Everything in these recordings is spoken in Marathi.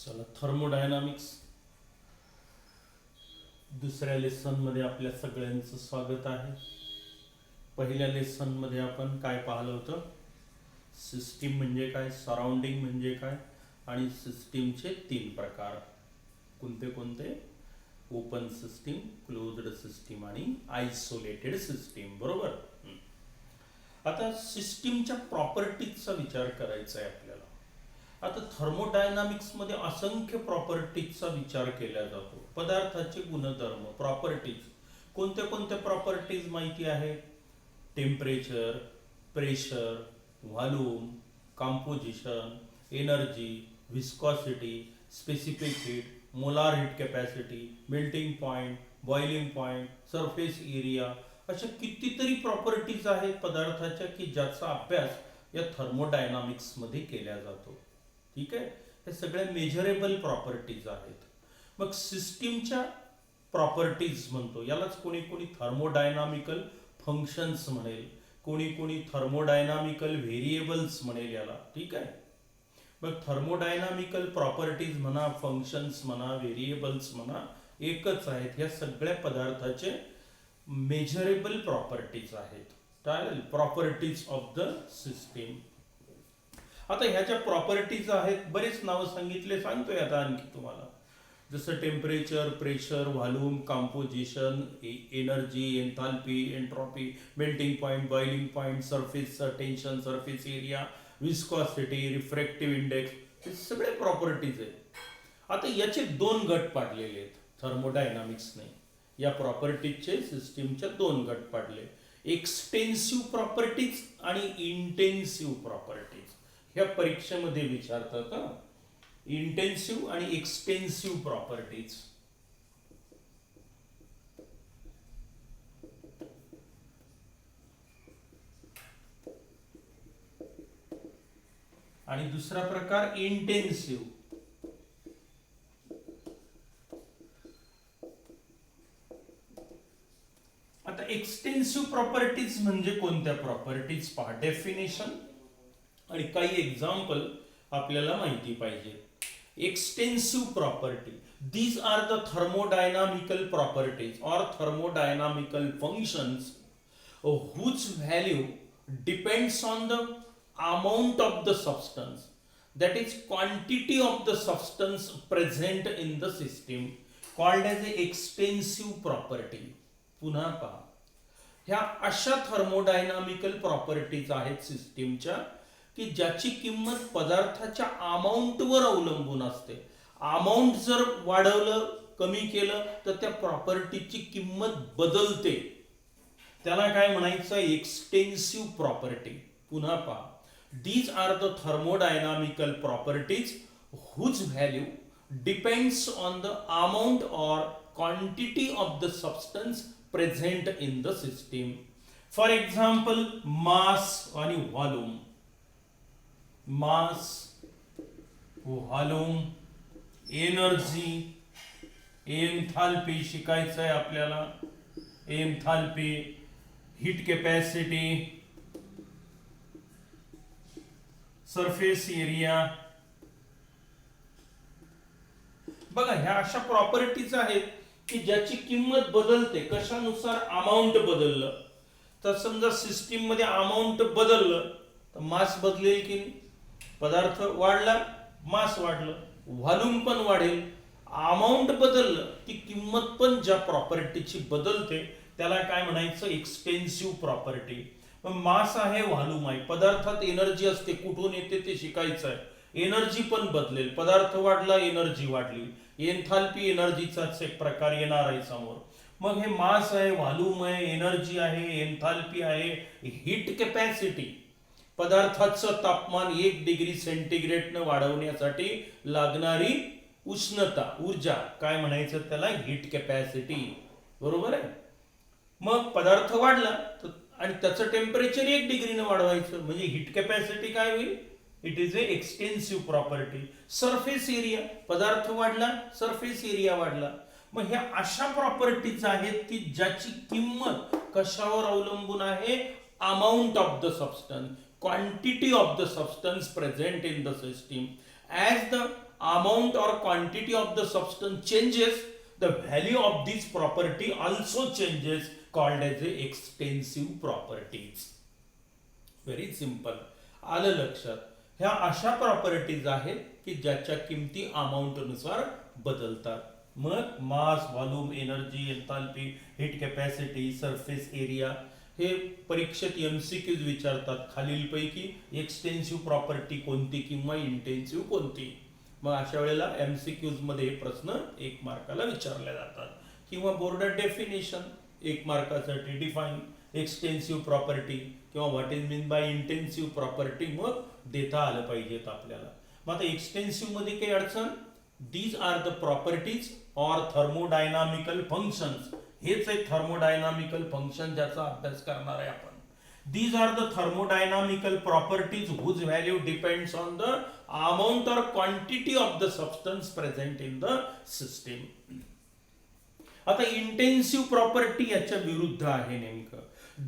चला थर्मोडायनामिक्स दुसऱ्या लेसन मध्ये आपल्या सगळ्यांचं स्वागत आहे. पहिल्या लेसन मध्ये आपण काय पाहिलं होतं? सिस्टीम म्हणजे काय, सराउंडिंग म्हणजे काय आणि सिस्टीमचे तीन प्रकार कोणते कोणते? ओपन सिस्टीम, क्लोज्ड सिस्टीम आणि आयसोलेटेड सिस्टीम. बरोबर. आता सिस्टीमच्या प्रॉपर्टीजचा विचार करायचा आहे आपल्याला. आता थर्मोडायनामिक्स मध्ये असंख्य प्रॉपर्टीजचा विचार केला जातो. पदार्थाचे गुणधर्म, प्रॉपर्टीज. कोणत्या कोणत्या प्रॉपर्टीज माहिती आहे? Temperature, pressure, volume, composition, energy, viscosity, specific heat, molar heat capacity, melting point, boiling point, surface area, अशा कितीतरी प्रॉपर्टीज आहेत पदार्थाच्या की ज्याचा अभ्यास या थर्मोडायनामिक्स मध्ये केला जातो. ठीक आहे. हे सगळे मेजरेबल प्रॉपर्टीज आहेत. मग सिस्टीमच्या प्रॉपर्टीज म्हणतो यालाच कोणी कोणी थर्मोडायनामिकल फंक्शन्स म्हणेल, कोणी कोणी थर्मोडायनामिकल व्हेरिएबल्स म्हणेल याला. ठीक आहे. मग थर्मोडायनामिकल प्रॉपर्टीज म्हणा, फंक्शन्स म्हणा, व्हेरिएबल्स म्हणा, एकच आहेत. ह्या सगळ्या पदार्थाचे मेजरेबल प्रॉपर्टीज आहेत. चालेल. Properties of the system. आता ह्याच्या प्रॉपर्टीज आहेत, बरेच नावं सांगितले, सांगतोय आता आणखी तुम्हाला. जसं temperature, pressure, volume, composition, energy, enthalpy, entropy, melting point, boiling point, सरफेसचं tension, surface area, viscosity, refractive index, हे सगळे प्रॉपर्टीज आहेत. आता याचे दोन गट पाडलेले आहेत थर्मोडायनामिक्सने. या प्रॉपर्टीजचे सिस्टीमच्या दोन गट पाडले. एक्सटेन्सिव्ह प्रॉपर्टीज आणि इंटेन्सिव्ह प्रॉपर्टीज. ह्या परीक्षेमध्ये विचारतात हा. इंटेन्सिव्ह आणि एक्सटेन्सिव्ह प्रॉपर्टीज. आणि दुसरा प्रकार इंटेन्सिव्ह. आता एक्सटेन्सिव्ह प्रॉपर्टीज म्हणजे कोणत्या प्रॉपर्टीज पहा. डेफिनेशन आणि काही एक्झाम्पल आपल्याला माहिती पाहिजे. Extensive property, these are the thermodynamical properties or thermodynamical functions whose value depends on the amount of the substance, that is quantity of the substance present in the system, called as a extensive property. पुन्हा पहा. ह्या अशा थर्मोडायनामिकल प्रॉपर्टीज आहेत सिस्टीमच्या की ज्याची किंमत पदार्थाच्या अमाऊंटवर अवलंबून असते. अमाऊंट जर वाढवलं, कमी केलं तर त्या प्रॉपर्टीची किंमत बदलते. त्याला काय म्हणायचं? Extensive property. पुन्हा पहा. These are the thermodynamical properties whose value depends on the amount or quantity of the substance present in the system. For example mass आणि volume. Mass, volume, energy, enthalpy शिकायचं आहे आपल्याला. Enthalpy, heat capacity, surface area. बघा ह्या अशा प्रॉपर्टीज आहेत की ज्याची किंमत बदलते. कशानुसार? अमाऊंट बदललं तर समजा सिस्टीम मध्ये अमाऊंट बदललं तर मास बदलेल की नाही? पदार्थ वाढला, मास वाढलं, व्हॉल्यूम पण वाढेल. अमाऊंट बदललं की किंमत पण ज्या प्रॉपर्टीची बदलते त्याला काय म्हणायचं? Extensive property. मग मास आहे, व्हॉल्यूम आहे, पदार्थात एनर्जी असते, कुठून येते ते शिकायचं आहे. एनर्जी पण बदलेल. पदार्थ वाढला, एनर्जी वाढली. एन्थाल्पी एनर्जीचाच एक प्रकार येणार आहे समोर. मग हे मास आहे, व्हॉल्यूम आहे, एनर्जी आहे, एन्थाल्पी आहे, हीट कॅपॅसिटी. पदार्थाचं तापमान 1 डिग्री सेंटीग्रेडनं वाढवण्यासाठी लागणारी उष्णता, ऊर्जा, काय म्हणायचं त्याला? Heat capacity. बरोबर आहे. मग पदार्थ वाढला तर आणि त्याचं टेम्परेचर 1 डिग्रीनं वाढवायचं म्हणजे हीट कॅपॅसिटी काय होईल? It is A extensive property. Surface area, पदार्थ वाढला, सरफेस एरिया वाढला. मग ह्या अशा प्रॉपर्टीज आहेत की ज्याची किंमत कशावर अवलंबून आहे? Amount of the substance, quantity of the substance present in the system. As the amount or quantity of the substance changes, the value of this property also changes, called as a extensive properties. Very simple, आलं लक्षात. ह्या अशा प्रॉपर्टीज आहेत की ज्याच्या किमती अमाऊंट नुसार बदलतात. मग mass, volume, energy, enthalpy, heat capacity, surface area हे परीक्षेत एमसीक्यूज विचारतात. खालीलपैकी एक्सटेन्सिव्ह प्रॉपर्टी कोणती किंवा इंटेन्सिव्ह कोणती. मग अशा वेळेला एमसीक्यूज मध्ये हे प्रश्न 1 मार्काला विचारले जातात. किंवा बोर्ड डेफिनेशन 1 मार्कासाठी डिफाईन एक्सटेन्सिव्ह प्रॉपर्टी किंवा what is mean by intensive property मग देता आलं पाहिजेत आपल्याला. मग आता एक्सटेन्सिव्ह मध्ये काही अडचण, these are the properties or thermodynamical functions. हेच एक थर्मोडायनामिकल फंक्शन ज्याचा अभ्यास करणार आहे आपण. These are the thermodynamical properties whose value depends on the amount or quantity of the substance present in the system. आता इंटेन्सिव्ह प्रॉपर्टी याच्या विरुद्ध आहे नेमकं.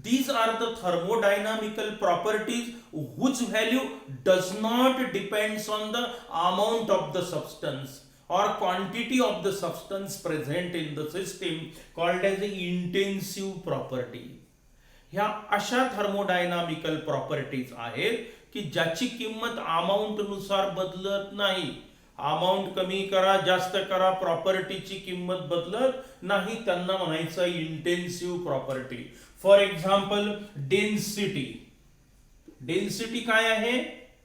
These are the thermodynamical properties whose value does not depends on the amount of the substance or quantity of the substance present in the system, called as an intensive property. ह्या अशा थर्मोडायनामिकल प्रॉपर्टीज आहेत की ज्याची किंमत अमाऊंट नुसार बदलत नाही. अमाऊंट कमी करा, जास्त करा, प्रॉपर्टीची किंमत बदलत नाही, त्यांना म्हणायचं intensive property. For example density. Density काय आहे?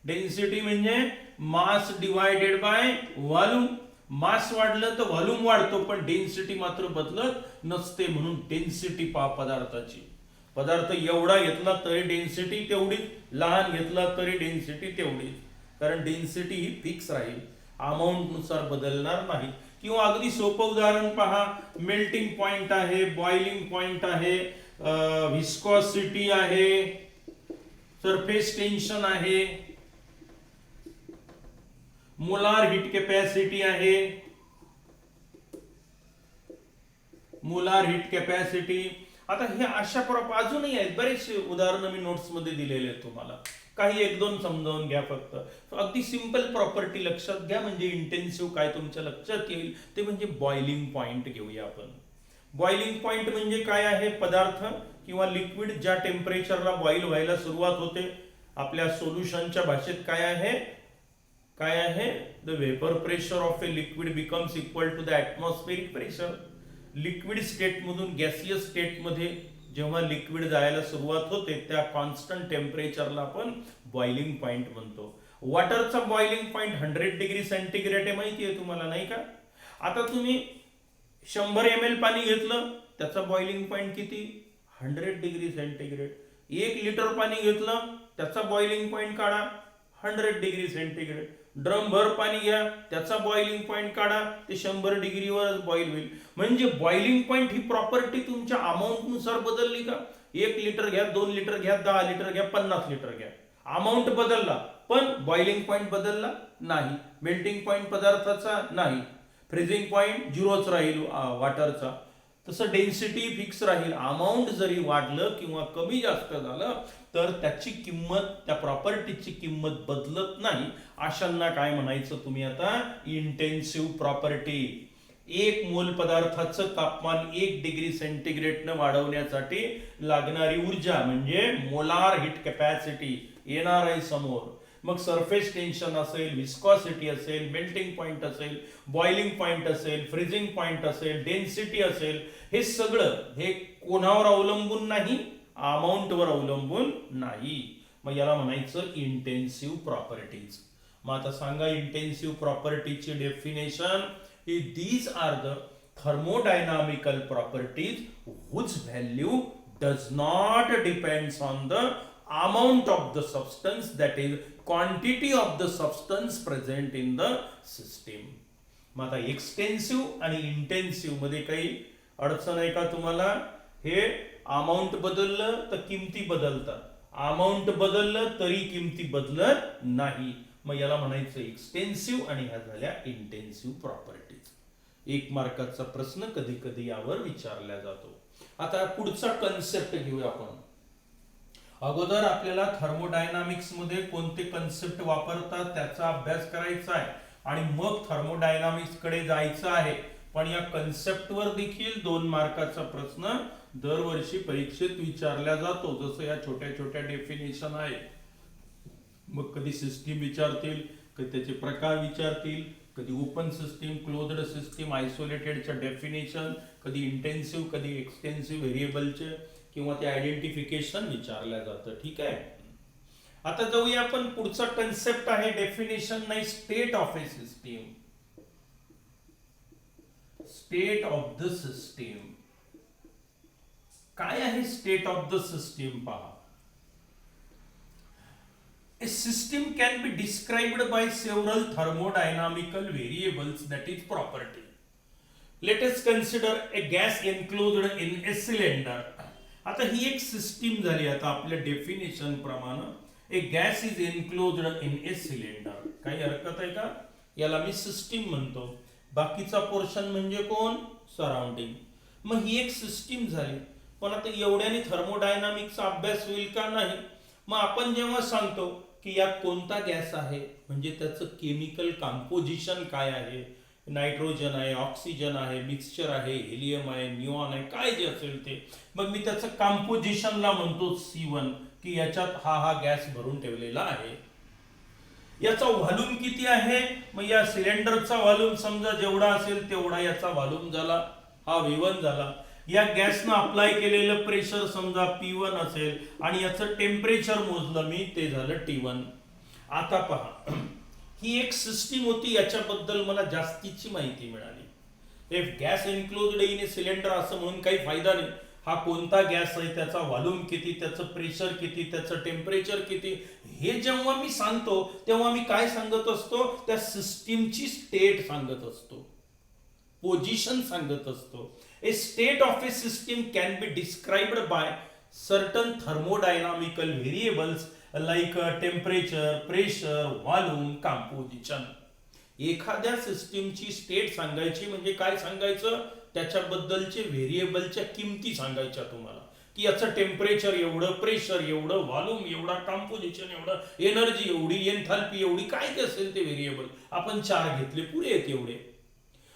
डेन्सिटी म्हणजे मास डिवायडेड बाय व्हॉल्यूम. मास वाढलं तर व्हॉल्यूम वाढतो, पण डेन्सिटी मात्र बदलत नसते. म्हणून डेन्सिटी पदार्थाची, पदार्थ एवढा घेतला तरी डेन्सिटी तेवढीच, लहान घेतला तरी डेन्सिटी तेवढीच, कारण डेन्सिटी ही फिक्स राहील, अमाऊंट नुसार बदलणार नाही. किंवा अगदी सोपं उदाहरण पहा, मेल्टिंग पॉइंट आहे, बॉइलिंग पॉइंट आहे, विस्कॉसिटी आहे, सरफेस टेन्शन आहे, मोलार हीट कॅपॅसिटी आहे, मोलार हीट कॅपॅसिटी. आता हे अशा अजूनही आहेत बरेचसे उदाहरणं मी नोट्स मध्ये दिलेले आहेत तुम्हाला. काही 1-2 समजावून घ्या फक्त. अगदी सिंपल प्रॉपर्टी लक्षात घ्या म्हणजे इंटेन्सिव्ह काय तुमच्या लक्षात येईल ते म्हणजे बॉइलिंग पॉइंट घेऊया आपण. बॉइलिंग पॉइंट म्हणजे काय आहे? पदार्थ किंवा लिक्विड ज्या टेम्परेचरला बॉईल व्हायला सुरुवात होते. आपल्या सोल्युशनच्या भाषेत काय आहे? काय आहे? The vapour pressure of a liquid becomes equal to the atmospheric pressure. Liquid state मधून गॅसियस स्टेट मध्ये जेव्हा लिक्विड जायला सुरुवात होते त्या कॉन्स्टंट टेम्परेचरला आपण बॉइलिंग पॉइंट म्हणतो. वॉटरचा बॉइलिंग पॉइंट 100 डिग्री सेंटीग्रेड आहे, माहिती आहे तुम्हाला नाही का? आता तुम्ही 100 ml पाणी घेतलं, त्याचा बॉइलिंग पॉइंट किती? 100 डिग्री सेंटीग्रेड. 1 लिटर पाणी घेतलं, त्याचा बॉइलिंग पॉइंट काढा 100 डिग्री सेंटीग्रेड. ड्रम भर पाणी घ्या, त्याचा बॉइलिंग पॉइंट काढा, ते 100 डिग्रीवरच बॉईल होईल. म्हणजे बॉइलिंग पॉइंट ही प्रॉपर्टी तुमच्या अमाऊंट नुसार बदलली का? 1 लिटर घ्या, 2 लिटर घ्या, 10 लिटर घ्या, 50 लिटर घ्या, अमाऊंट बदलला पण बॉइलिंग पॉइंट बदलला नाही. मेल्टिंग पॉइंट पदार्थाचा नाही, फ्रीजिंग पॉइंट 0च राहील वॉटरचा. तसं डेन्सिटी फिक्स राहील. अमाऊंट जरी वाढलं किंवा कमी जास्त झालं तर त्याची किंमत, त्या प्रॉपर्टीची किंमत बदलत नाही. अशांना काय म्हणायचं तुम्ही आता? Intensive property. 1 मोल पदार्थाचं तापमान 1 डिग्री सेंटीग्रेडनं वाढवण्यासाठी लागणारी ऊर्जा म्हणजे मोलार हीट कॅपॅसिटी येणार आहे समोर. मग सरफेस टेन्शन असेल, विस्कॉसिटी असेल, मेल्टिंग पॉइंट असेल, बॉइलिंग पॉइंट असेल, फ्रीजिंग पॉइंट असेल, डेन्सिटी असेल, हे सगळं हे कोणावर अवलंबून नाही? अमाऊंटवर अवलंबून नाही. मग याला म्हणायचं इंटेन्सिव्ह प्रॉपर्टीज. मग आता सांगा इंटेन्सिव्ह प्रॉपर्टीची definition. These are the thermodynamical properties whose value does not depends on the amount of the substance, that is quantity of the substance present in the system. मग आता एक्सटेन्सिव्ह आणि इंटेन्सिव्ह मध्ये काही अडचण आहे का तुम्हाला? हे अमाऊंट बदललं तर किमती बदलतात, अमाऊंट बदललं तरी किमती बदलत नाही. मग याला म्हणायचं एक्सटेन्सिव्ह आणि ह्या झाल्या इंटेन्सिव्ह प्रॉपर्टीज. 1 मार्काचा प्रश्न कधी कधी यावर विचारला जातो. आता पुढचा कन्सेप्ट घेऊया आपण. अगोदर आपल्याला थर्मोडायनामिक्स मध्ये कोणते कन्सेप्ट वापरतात त्याचा अभ्यास करायचा आहे. आणि मग थर्मोडायनामिक्स कडे जायचं आहे. पण या कन्सेप्टवर देखील 2 मार्काचा प्रश्न दरवर्षी परीक्षेत विचारला जातो. जसं या छोट्या छोट्या डेफिनेशन आहे. मग कधी सिस्टीम विचारतील, कधी त्याचे प्रकार विचारतील, कधी ओपन सिस्टीम, क्लोज्ड सिस्टीम, आयसोलेटेडचं डेफिनेशन, कधी इंटेन्सिव्ह, कधी एक्सटेन्सिव्ह व्हेरिएबलचे किंवा ते आयडेंटिफिकेशन विचारलं जातं. ठीक आहे. आता जाऊया आपण पुढचा कन्सेप्ट आहे डेफिनेशन नाही, state of a system. State of the system काय आहे? स्टेट ऑफ द सिस्टीम पहा. A system can be described by several thermodynamical variables, that is property. Let us consider a gas enclosed in a cylinder. आता ही एक सिस्टीम झाली. आता आपल्या डेफिनेशन प्रमाणे a gas is enclosed in a cylinder. काही हरकत आहे का? याला मी सिस्टीम म्हणतो. बाकीचा पोर्शन म्हणजे कोण? सराउंडिंग. मग ही एक सिस्टीम झाली. पण आता एवढ्याने थर्मोडायनामिक्सचा अभ्यास होईल का? नाही. मग आपण जेव्हा सांगतो की यात कोणता गॅस आहे, म्हणजे त्याचं केमिकल कंपोजिशन काय आहे, नायट्रोजन आहे, ऑक्सिजन आहे, मिक्सचर आहे, हेलियम आहे, निऑन आहे, काय जे असेल ते, मग मी त्याचं कंपोजिशनला म्हणतो C1, की याच्यात हा गॅस भरून ठेवलेला आहे. याचा व्हॉल्यूम किती आहे? मग या सिलेंडरचा व्हॉल्यूम समजा जेवढा असेल तेवढा याचा व्हॉल्यूम झाला, हा V1 झाला. या गॅसनं अप्लाय केलेलं प्रेशर समजा P1 असेल आणि याचं टेम्परेचर मोजलं मी, ते झालं T1. आता पहा, ही एक सिस्टीम होती, याच्याबद्दल मला जास्तीची माहिती मिळाली. If gas enclosed in a cylinder असं म्हणून काही फायदा नाही. हा कोणता गॅस आहे, त्याचा व्हॉल्यूम किती, त्याचं प्रेशर किती, त्याचं टेम्परेचर किती, हे जेव्हा मी सांगतो तेव्हा मी काय सांगत असतो? त्या सिस्टीमची स्टेट सांगत असतो, पोझिशन सांगत असतो. A state of a system can be described by certain thermodynamical variables like temperature, pressure, volume, composition. एखाद्या सिस्टीमची स्टेट सांगायची म्हणजे काय सांगायचं? त्याच्याबद्दलचे व्हेरिएबलच्या किमती सांगायच्या तुम्हाला, की याचं टेम्परेचर एवढं, प्रेशर एवढं, व्हॉल्यूम एवढा, कंपोजिशन एवढं, एनर्जी एवढी, एन्थाल्पी एवढी, काय ते असेल ते व्हेरिएबल. आपण 4 घेतले, पुढे येत एवढे.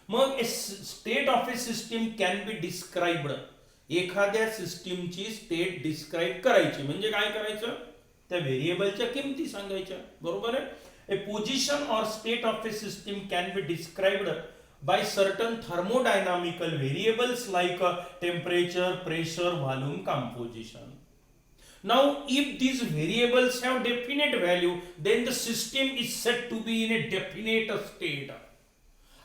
मग state of a system can be described. एखाद्या सिस्टीमची स्टेट डिस्क्राइब करायची म्हणजे काय करायचं? त्या व्हेरिएबलच्या किमती सांगायच्या. बरोबर आहे. A position or state of a system can be described by certain thermodynamical variables like temperature, pressure, volume, composition. Now, if these variables have definite value, then the system is said to be in a definite state.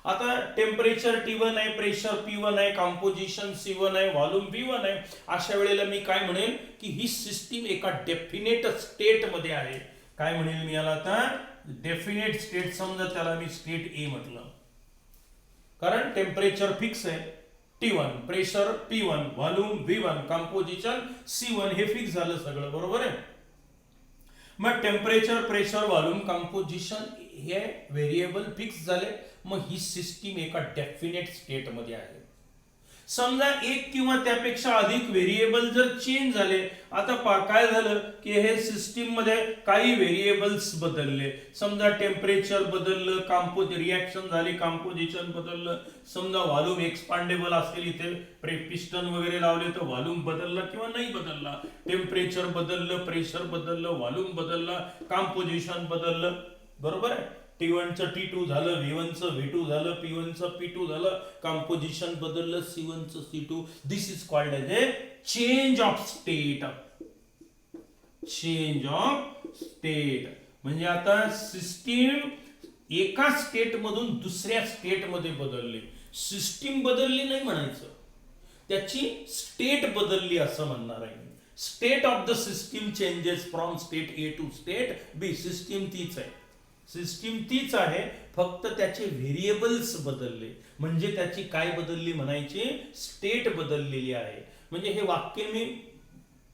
आता टेम्परेचर T1 आहे, प्रेशर P1 आहे, कंपोजिशन C1 आहे, व्हॉल्यूम V1 आहे. अशा वेळेला मी काय म्हणेल की ही सिस्टीम एका डेफिनेट स्टेट मध्ये आहे. काय म्हणेल मी याला? आता डेफिनेट स्टेट. समजा त्याला मी स्टेट A म्हटलं, कारण टेम्परेचर फिक्स आहे T1, pressure P1, volume V1, composition C1, हे फिक्स झालं सगळं. बरोबर आहे. मग टेम्परेचर, प्रेशर, व्हॉल्यूम, कंपोजिशन हे व्हेरिएबल फिक्स झाले. मग ही सिस्टीम एका डेफिनेट स्टेट मध्ये आहे. समजा एक किंवा त्यापेक्षा अधिक व्हेरिएबल जर चेंज झाले, आता काय झालं की हे सिस्टीम मध्ये काही व्हेरिएबल्स बदलले. समजा टेम्परेचर बदललं, रिॲक्शन झाली, कंपोजिशन बदललं. समजा व्हॉल्यूम एक्सपांडेबल असेल, इथे पिस्टन वगैरे लावले तर व्हॉल्यूम बदलला किंवा नाही बदलला. टेम्परेचर बदललं, प्रेशर बदललं, व्हॉल्यूम बदलला, कंपोजिशन बदललं. बरोबर आहे. T1चं T2 झालं, V1चं V2 झालं, P1चं P2 झालं, कंपोजिशन बदललं, C1चं C2. This is called as A change of state. Change of state म्हणजे आता सिस्टीम एका स्टेट मधून दुसऱ्या स्टेट मध्ये बदलली. सिस्टीम बदलली नाही म्हणायचं, त्याची स्टेट बदलली असं म्हणणार आहे. State of the system changes from state A to state B. System तीच आहे, सिस्टीम तीच आहे, फक्त त्याचे व्हेरिएबल्स बदलले. म्हणजे त्याची काय बदलली म्हणायची? स्टेट बदललेली आहे. म्हणजे हे वाक्य मी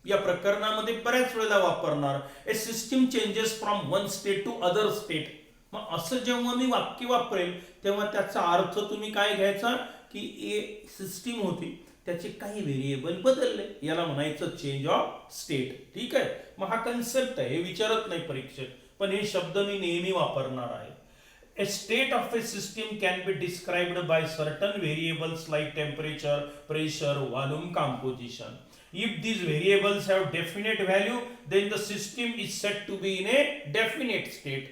या प्रकरणामध्ये बऱ्याच वेळेला वापरणार. A system changes from one state to other state. मग असं जेव्हा मी वाक्य वापरेल तेव्हा त्याचा अर्थ तुम्ही काय घ्यायचा की ए सिस्टीम होती, त्याचे काही व्हेरिएबल बदलले, याला म्हणायचं चेंज ऑफ स्टेट. ठीक आहे. मग हा कन्सेप्ट आहे, हे विचारत नाही परीक्षेत, पण हे शब्द मी नेहमी वापरणार आहे. A state of a system can be described by certain variables like temperature, pressure, volume, composition. If these variables have definite value, then the system is said to be in a definite state.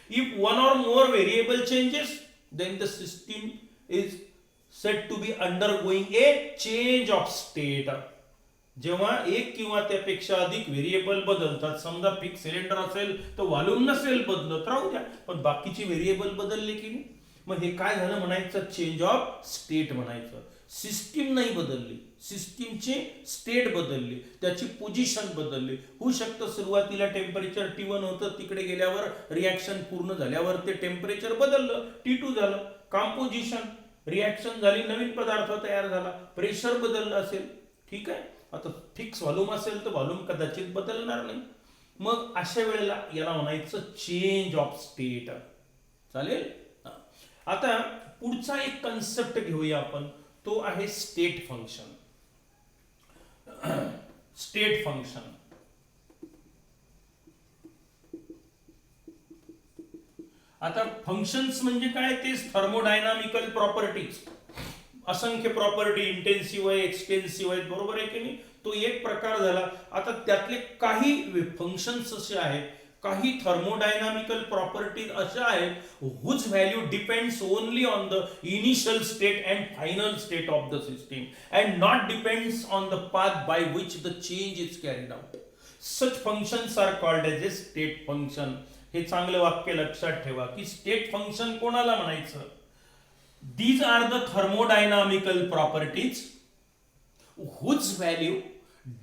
If one or more variable changes, then the system is said to be undergoing a change of state. जेव्हा एक किंवा त्यापेक्षा अधिक व्हेरिएबल बदलतात, समजा फिक्स सिलेंडर असेल तर व्हॉल्यूम नसेल बदलत, राहू द्या, पण बाकीचे व्हेरिएबल बदलले की नाही, मग हे काय झालं म्हणायचं, चेंज ऑफ स्टेट म्हणायचं. सिस्टीम नाही बदलली, सिस्टीमची स्टेट बदलली, त्याची पोझिशन बदलली. होऊ शकतं सुरुवातीला टेम्परेचर T1 होतं, तिकडे गेल्यावर रिॲक्शन पूर्ण झाल्यावर ते टेम्परेचर बदललं, T2 झालं. कॉम्पोजिशन, रिॲक्शन झाली, नवीन पदार्थ तयार झाला, प्रेशर बदललं असेल, ठीक आहे. आता फिक्स व्हॉल्यूम असेल तर व्हॉल्यूम कदाचित बदलणार नाही. मग अशा वेळेला याला म्हणायचं चेंज ऑफ स्टेट. चालेल. आता पुढचा एक कन्सेप्ट घेऊया आपण, तो आहे स्टेट फंक्शन. स्टेट फंक्शन आता फंक्शन्स म्हणजे काय, तेच थर्मोडायनामिकल प्रॉपर्टीज, असंख्य प्रॉपर्टी इंटेन्सिव्ह आहे, एक्सटेन्सिव्ह आहेत, बरोबर आहे की नाही. तो एक प्रकार झाला. आता त्यातले काही फंक्शन्स असे आहेत, काही थर्मोडायनामिकल प्रॉपर्टीज अशा आहेत whose value depends only on the initial state and final state of the system and not depends on the path by which the change is carried out. Such functions are called as a state function. हे चांगलं वाक्य लक्षात ठेवा की स्टेट फंक्शन कोणाला म्हणायचं. These are the thermodynamical properties whose value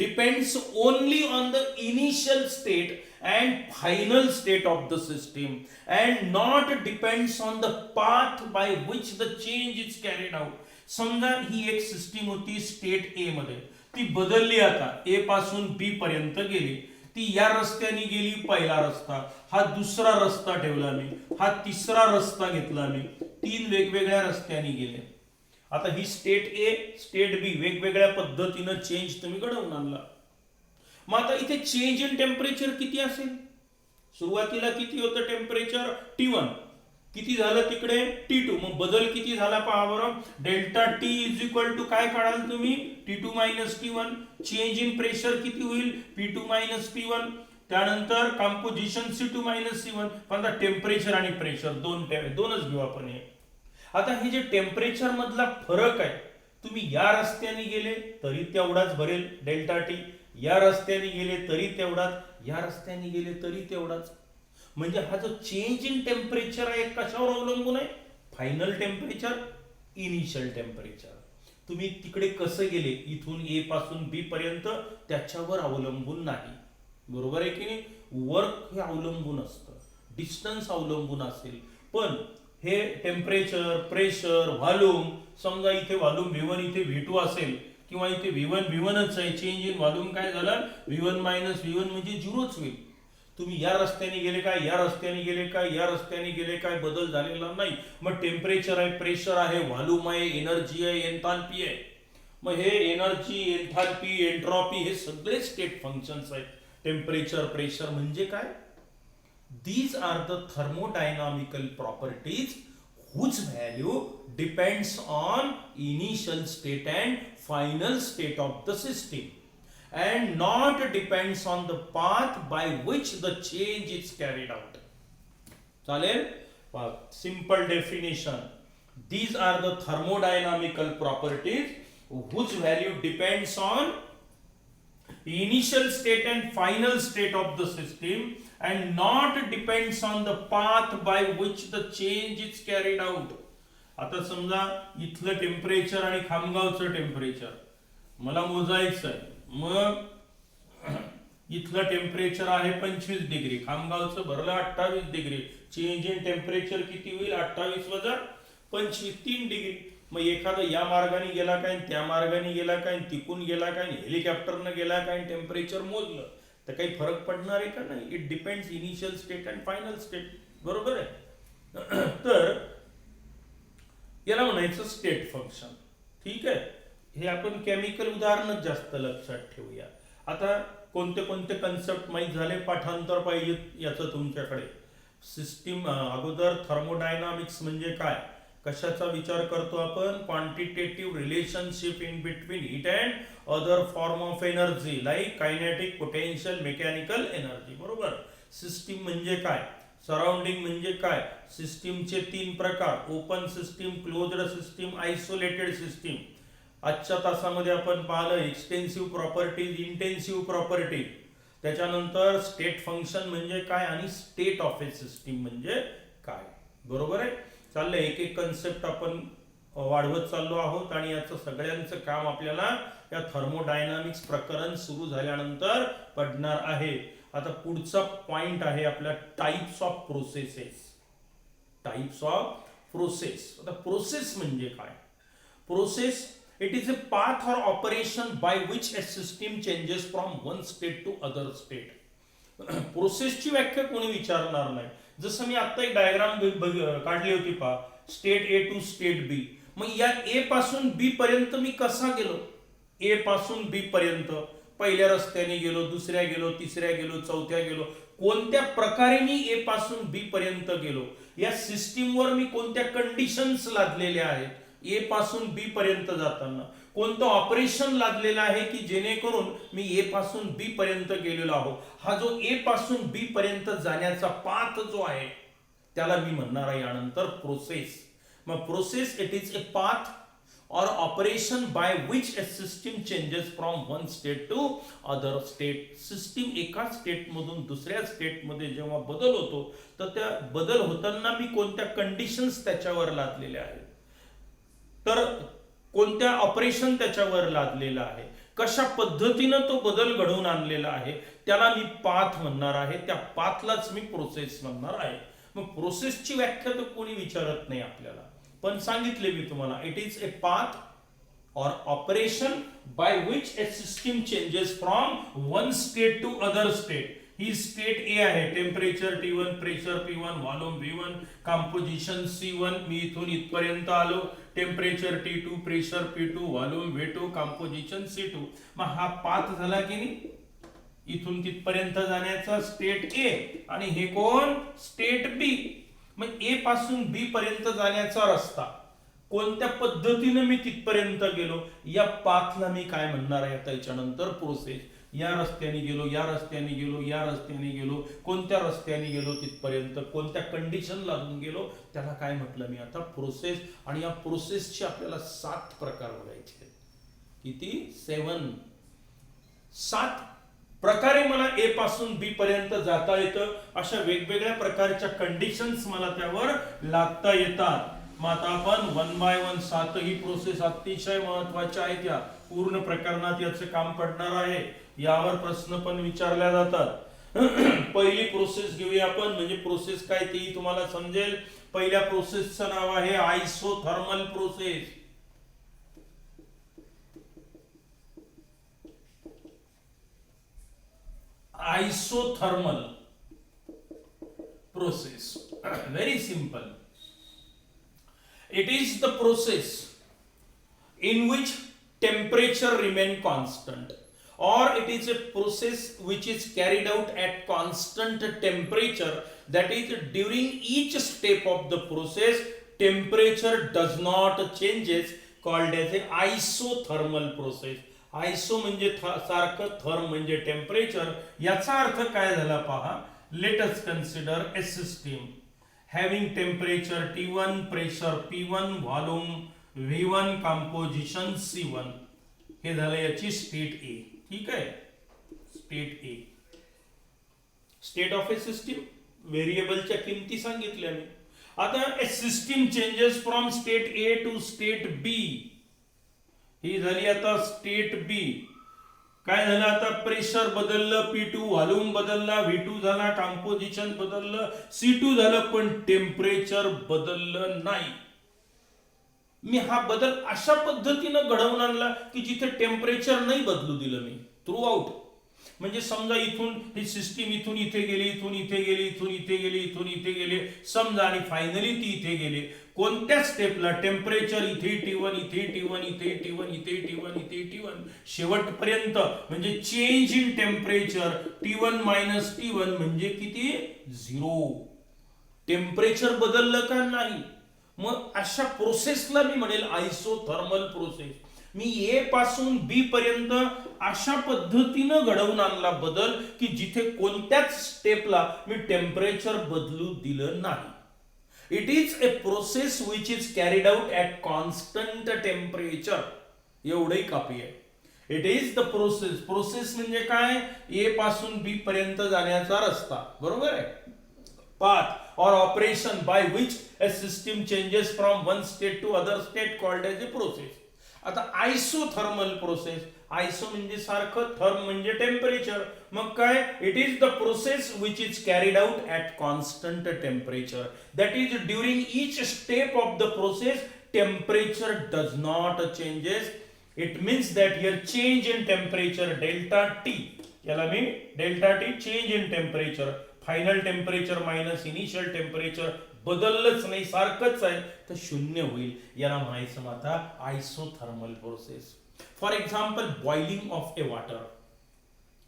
depends only on the initial state and final state of the system and not depends on the path by which the change is carried out. समजा ही एक सिस्टीम होती स्टेट ए मध्ये, ती बदलली, आता ए पासून बी पर्यंत गेली, ती या रस्त्याने गेली, पहिला रस्ता, हा दुसरा रस्ता ठेवला मी, हा तिसरा रस्ता घेतला मी, 3 वेगवेगळ्या रस्त्याने गेले. आता ही स्टेट ए, स्टेट बी वेगवेगळ्या पद्धतीनं चेंज तुम्ही घडवून आणला. मग आता इथे चेंज इन टेम्परेचर किती असेल, सुरुवातीला किती होतं टेम्परेचर T1, किती झालं तिकडे T2, मग बदल किती झाला पहा बरं. Delta T is equal to काय काढाल तुम्ही, T2 minus T1. Change in pressure किती होईल, P2 मायनस P1. त्यानंतर कॉम्पोजिशन C2 मायनस C1. पण टेम्परेचर आणि प्रेशर दोनच घेऊ आपण. हे आता हे जे टेम्परेचर मधला फरक आहे, तुम्ही या रस्त्याने गेले तरी तेवढाच भरेल डेल्टा T, या रस्त्याने गेले तरी तेवढाच, या रस्त्याने गेले तरी तेवढाच. म्हणजे हा जो चेंज इन टेम्परेचर आहे कशावर अवलंबून आहे, फायनल टेम्परेचर, इनिशियल टेम्परेचर. तुम्ही तिकडे कसं गेले इथून ए पासून बी पर्यंत त्याच्यावर अवलंबून नाही, बरोबर आहे की नाही. वर्क हे अवलंबून असतं, डिस्टन्स अवलंबून असेल, पण हे टेम्परेचर, प्रेशर, व्हॉल्यूम, समजा इथे व्हॉल्यूम V1 इथे V2 असेल किंवा इथे V1 V1च आहे, चेंज इन व्हॉल्यूम काय झालं, V1 मायनस V1 म्हणजे झिरोच होईल. तुम्ही या रस्त्याने गेले काय, या रस्त्याने गेले काय, या रस्त्याने गेले काय, बदल झालेला नाही. मग टेम्परेचर आहे, प्रेशर आहे, व्हॉल्यूम आहे, एनर्जी आहे, एन्थाल्पी आहे. मग हे एनर्जी, एन्थाल्पी, एंट्रॉपी हे सगळे स्टेट फंक्शन्स आहेत. टेम्परेचर, प्रेशर म्हणजे काय, these are the thermodynamical properties whose value depends on initial state and final state of the system and not depends on the path by which the change is carried out. चालेल. Simple definition, these are the thermodynamical properties whose value depends on initial state and final state of the system and not depends on the path by which the change is carried out. आता समजा इथलं टेम्परेचर आणि खामगावचं टेम्परेचर मला मोजायचं आहे. मग इथलं टेम्परेचर आहे 25 डिग्री, खामगावचं भरलं 28 डिग्री. चेंज इन टेम्परेचर किती होईल, 28 वजा 25, 3 डिग्री. मग एखादा या मार्गाने गेला काय, त्या मार्गाने गेला काय, तिकून गेला काय, हेलिकॉप्टरनं गेला काय, टेम्परेचर मोजलं तर काही फरक पडणार आहे का, नाही. It depends initial state and final state, बरोबर आहे. तर याला म्हणायचं स्टेट फंक्शन. ठीक आहे. हे आपण केमिकल उदाहरणच जास्त लक्षात ठेवूया. आता कोणते कोणते कन्सेप्ट माहीत झाले, पाठांतर पाहिजे याचं तुमच्याकडे, सिस्टीम अगोदर थर्मोडायनामिक्स म्हणजे काय, कशाचा विचार करतो आपण, quantitative relationship in between heat and other form of energy like kinetic, potential, mechanical energy. बरोबर. सिस्टीम म्हणजे काय, सराउंडिंग म्हणजे काय, सिस्टीमचे 3 प्रकार, open system, closed system, isolated system. आजच्या तासामध्ये आपण पाहिलं एक्सटेन्सिव्ह प्रॉपर्टीज, इंटेन्सिव्ह प्रॉपर्टी, त्याच्यानंतर स्टेट फंक्शन म्हणजे काय आणि स्टेट ऑफ ए सिस्टीम म्हणजे काय. बरोबर आहे. चाललंय एक एक कन्सेप्ट आपण वाढवत चाललो आहोत आणि याचं सगळ्यांचं काम आपल्याला या थर्मोडायनामिक्स प्रकरण सुरू झाल्यानंतर पडणार आहे. आता पुढचा पॉइंट आहे आपला types of processes. Types of process. आता प्रोसेस म्हणजे काय, process it is a path or operation by which a system changes from one state to other state. प्रोसेसची व्याख्या कोणी विचारणार नाही. जसं मी आता एक डायग्राम काढली होती पहा, स्टेट ए टू स्टेट बी. मग या ए पासून बी पर्यंत मी कसा गेलो, ए पासून बी पर्यंत पहिल्या रस्त्याने गेलो, दुसऱ्या गेलो, तिसऱ्या गेलो, चौथ्या गेलो, कोणत्या प्रकारे मी ए पासून बी पर्यंत गेलो, या सिस्टीमवर मी कोणत्या कंडिशन्स लादलेल्या आहेत, ए पासून बी पर्यंत जाताना कोणतं ऑपरेशन लादलेलं आहे की जेणेकरून मी ए पासून बी पर्यंत गेलेलो आहो. हा जो ए पासून बी पर्यंत जाण्याचा पाथ जो आहे त्याला मी म्हणणार आहे यानंतर प्रोसेस. मग process it is a path or operation by which a system changes from one state to other state. System एका स्टेट मधून दुसऱ्या स्टेट मध्ये जेव्हा बदल होतो तर त्या बदल होताना मी कोणत्या कंडिशन्स त्याच्यावर लादलेल्या आहेत, तर कोणत्या ऑपरेशन त्याच्यावर लादलेलं आहे, कशा पद्धतीनं तो बदल घडवून आणलेला आहे, त्याला मी पाथ म्हणणार आहे. त्या पाथलाच मी प्रोसेस म्हणणार आहे. मग प्रोसेसची व्याख्या तर कोणी विचारत नाही आपल्याला, पण सांगितले मी तुम्हाला, it is a path or operation by which a system changes from one state to other state. ही स्टेट ए आहे, temperature T1, pressure P1, volume V1, composition C1. मी इथून इथपर्यंत आलो, temperature T2, pressure P2, volume V2, composition C2. मग हा पाथ झाला की नाही इथून तिथपर्यंत जाण्याचा, स्टेट ए, आणि हे कोण, स्टेट बी. मग ए पासून बी पर्यंत जाण्याचा रस्ता, कोणत्या पद्धतीने मी तिथपर्यंत गेलो, या पाथला मी काय म्हणणार आहे आता याच्यानंतर, प्रोसेस. या रस्त्याने गेलो, या रस्त्याने गेलो, या रस्त्याने गेलो, कोणत्या रस्त्याने गेलो तिथपर्यंत, कोणत्या कंडिशन लागून गेलो, त्याला काय म्हटलं मी आता, प्रोसेस. आणि या प्रोसेसचे आपल्याला 7 प्रकार बघायचे. किती, 7 प्रकारे मला ए पासून बी पर्यंत जाता येतं. अशा वेगवेगळ्या प्रकारच्या कंडिशन्स मला त्यावर लागता येतात. मग आता आपण 1 बाय 1 7ही प्रोसेस अतिशय महत्वाच्या आहेत. या पूर्ण प्रकरणात याचं काम पडणार आहे. यावर प्रश्न पण विचारल्या जातात. पहिली प्रोसेस घेऊया आपण, म्हणजे प्रोसेस काय तेही तुम्हाला समजेल. पहिल्या प्रोसेसचं नाव आहे isothermal process. Isothermal process. Very simple. It is the process in which temperature remain constant, or it is a process which is carried out at constant temperature. That is, during each step of the process, temperature does not changes, called as a isothermal process. आयसो म्हणजे सारखं, थर्म म्हणजे टेम्परेचर. याचा अर्थ काय झाला पहा. Let us consider a system having temperature T1, pressure P1, volume V1, composition C1. हे झालं याची स्टेट ए. ठीक आहे, state A. State of a system, व्हेरिएबलच्या किमती सांगितल्या मी. आता a system changes from state A to state B. ही झाली आता स्टेट बी. काय झालं आता, प्रेशर बदललं, P2, व्हॉल्यूम बदलला, V2 झाला, कंपोजिशन बदललं, C2 झालं, पण टेम्परेचर बदललं नाही. मी हा बदल अशा पद्धतीनं घडवून आणला की जिथे टेम्परेचर नाही बदलू दिलं मी थ्रू आउट. म्हणजे समजा इथून ही सिस्टीम इथून इथे गेली, इथून इथे गेली, इथून इथे गेली, इथून इथे गेली समजा, आणि फायनली ती इथे गेली. कोणत्या स्टेपला, टेम्परेचर इथे T1, इथे T1, इथे T1, इथे T1, इथे T1, शेवटपर्यंत. म्हणजे change in temperature T1 - T1 म्हणजे किती, 0. टेम्परेचर बदललं का नाही. मग अशा प्रोसेसला मी म्हणेल आयसोथर्मल प्रोसेस. मी ए पासून बी पर्यंत अशा पद्धतीनं घडवून आणला बदल की जिथे कोणत्याच स्टेपला मी टेम्परेचर बदलू दिलं नाही. It is a process which is carried out at constant temperature. एवढंही कापी आहे. It is the process. Process म्हणजे काय, ए पासून बी पर्यंत जाण्याचा रस्ता, बरोबर आहे. Path or operation by which a system changes from one state to other state called as a process. आता आयसोथर्मल प्रोसेस, आयसो म्हणजे सारखं, थर्म म्हणजे टेम्परेचर. मग काय, it is the process which is carried out at constant temperature. That is during each step of the process temperature does not changes. It means that here change in temperature delta T, याला मी delta T change in temperature, final temperature minus initial temperature बदललंच नाही, सारखंच आहे, तर शून्य होईल. याला म्हणायचं मग आता isothermal process. For example boiling of A water.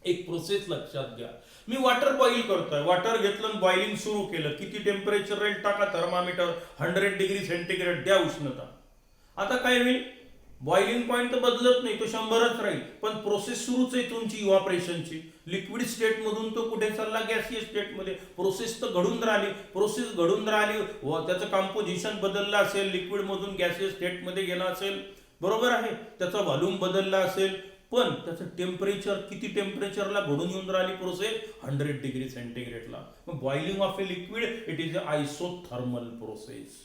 एक प्रोसेस लक्षात घ्या. मी वॉटर बॉईल करतोय, वॉटर घेतलं आणि बॉइलिंग सुरू केलं. किती टेम्परेचर राहील टाका थर्मामीटर, 100 डिग्री सेंटीग्रेड द्या उष्णता. आता काय होईल, बॉइलिंग पॉइंट तर बदलत नाही, तो 100च राहील, पण प्रोसेस सुरूच आहे तुमची इव्हॅपोरेशनची. लिक्विड स्टेट मधून तो कुठे चालला, गॅसियस स्टेट मध्ये. प्रोसेस तर घडून राहिली, प्रोसेस घडून राहिली व त्याचं कंपोजिशन बदललं असेल, लिक्विड मधून गॅसियस स्टेट मध्ये गेला असेल, बरोबर आहे, त्याचा व्हॉल्यूम बदलला असेल, पण त्याचं टेम्परेचर किती टेम्परेचरला घडून येऊन राहिली प्रोसेस, 100 डिग्री सेंटीग्रेडला. मग boiling of a liquid, it is a isothermal process.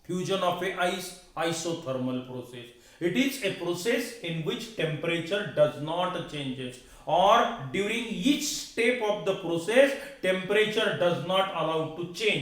Fusion of a ice, isothermal process. It is a process in which temperature does not changes, or during each step of the process temperature does not allow to change.